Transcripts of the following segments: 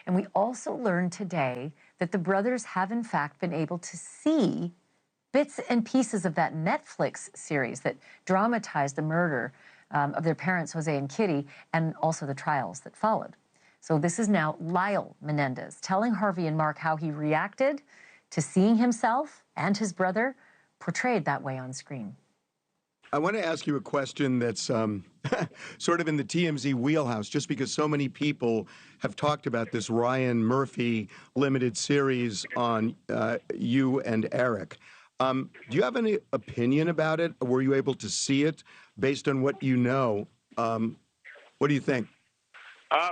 And we also learned today that the brothers have in fact been able to see bits and pieces of that Netflix series that dramatized the murder of their parents, Jose and Kitty, and also the trials that followed. So this is now Lyle Menendez telling Harvey and Mark how he reacted to seeing himself and his brother portrayed that way on screen. I want to ask you a question that's sort of in the TMZ wheelhouse, just because so many people have talked about this Ryan Murphy limited series on you and Eric. Do you have any opinion about it? Were you able to see it based on what you know? What do you think?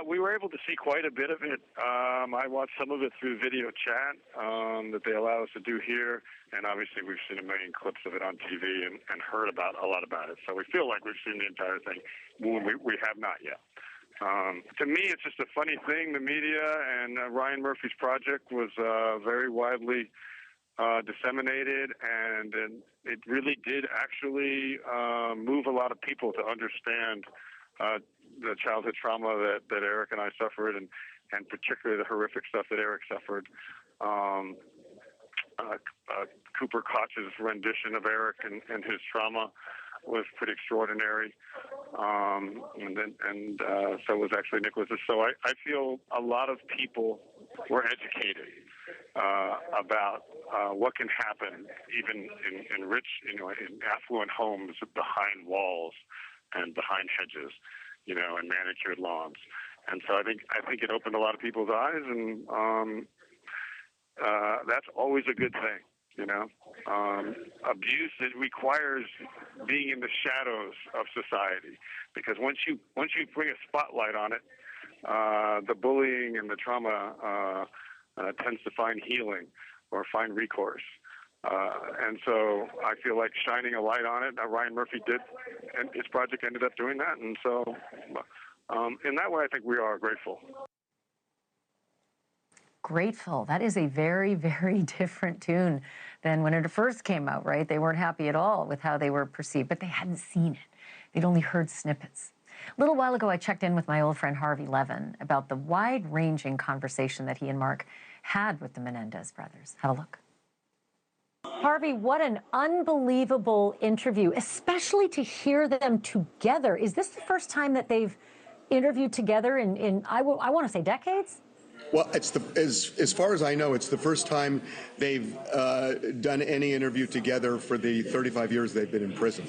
We were able to see quite a bit of it. I watched some of it through video chat that they allow us to do here, and obviously we've seen a million clips of it on TV and heard about a lot about it. So we feel like we've seen the entire thing. We have not yet. To me, it's just a funny thing. The media and Ryan Murphy's project was very widely disseminated, and it really did actually move a lot of people to understand the childhood trauma that Eric and I suffered, and particularly the horrific stuff that Eric suffered. Cooper Koch's rendition of Eric and his trauma was pretty extraordinary, and so was actually Nicholas's. So I feel a lot of people were educated about what can happen even in rich, in affluent homes behind walls and behind hedges, and manicured lawns. And so I think it opened a lot of people's eyes, and that's always a good thing. Abuse, it requires being in the shadows of society, because once you bring a spotlight on it, the bullying and the trauma tends to find healing or find recourse. And so I feel like shining a light on it, Ryan Murphy did, and his project ended up doing that. And so in that way, I think we are grateful. Grateful. That is a very, very different tune than when it first came out, right? They weren't happy at all with how they were perceived, but they hadn't seen it. They'd only heard snippets. A little while ago, I checked in with my old friend Harvey Levin about the wide-ranging conversation that he and Mark had with the Menendez brothers. Have a look. Harvey, what an unbelievable interview, especially to hear them together. Is this the first time that they've interviewed together in I want to say decades? Well, it's as far as I know, it's the first time they've done any interview together for the 35 years they've been in prison.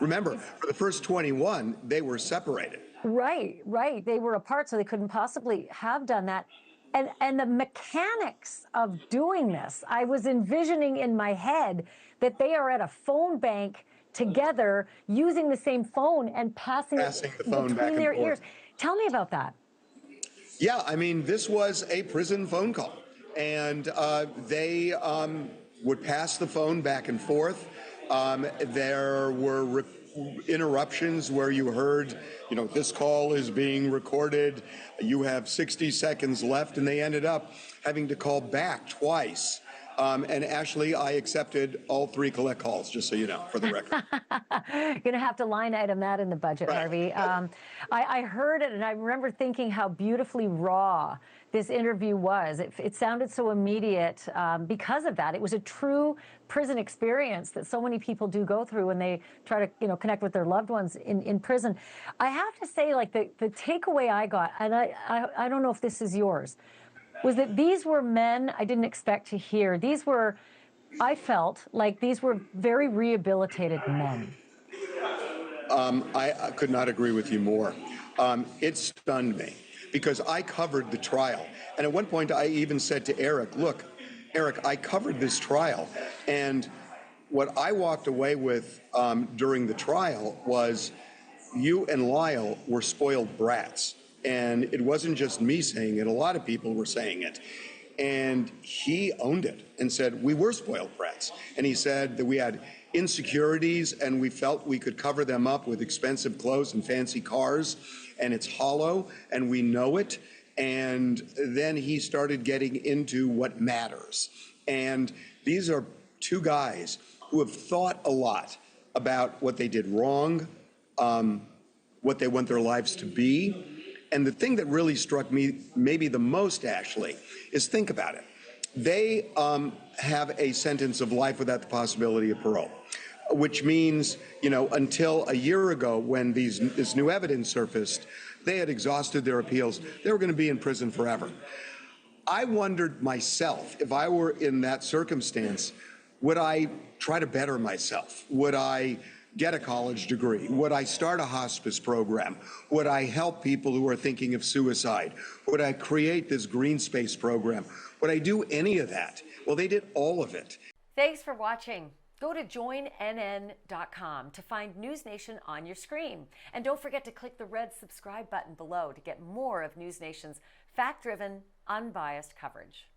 Remember, for the first 21, they were separated. Right. They were apart, so they couldn't possibly have done that. And the mechanics of doing this, I was envisioning in my head that they are at a phone bank together using the same phone and passing it the phone between their ears. forth. Tell me about that. Yeah, I mean, this was a prison phone call, and they would pass the phone back and forth. There were interruptions where you heard, this call is being recorded, you have 60 seconds left, and they ended up having to call back twice. And Ashleigh, I accepted all 3 collect calls, just so you know, for the record. You're going to have to line item that in the budget, Right. Harvey. I heard it, and I remember thinking how beautifully raw this interview was. It sounded so immediate because of that. It was a true prison experience that so many people do go through when they try to, connect with their loved ones in prison. I have to say, like, the takeaway I got, and I don't know if this is yours, was that these were men I didn't expect to hear. I felt like these were very rehabilitated men. I could not agree with you more. It stunned me because I covered the trial. And at one point I even said to Eric, look, Eric, I covered this trial. And what I walked away with during the trial was you and Lyle were spoiled brats. And it wasn't just me saying it, a lot of people were saying it. And he owned it and said, we were spoiled brats. And he said that we had insecurities and we felt we could cover them up with expensive clothes and fancy cars, and it's hollow and we know it. And then he started getting into what matters. And these are 2 guys who have thought a lot about what they did wrong, what they want their lives to be, And the thing that really struck me maybe the most, Ashleigh, is think about it. They have a sentence of life without the possibility of parole, which means, until a year ago when this new evidence surfaced, they had exhausted their appeals. They were going to be in prison forever. I wondered myself, if I were in that circumstance, would I try to better myself? Would I get a college degree? Would I start a hospice program? Would I help people who are thinking of suicide? Would I create this green space program? Would I do any of that? Well, they did all of it. Thanks for watching. Go to joinnn.com to find NewsNation on your screen. And don't forget to click the red subscribe button below to get more of NewsNation's fact-driven, unbiased coverage.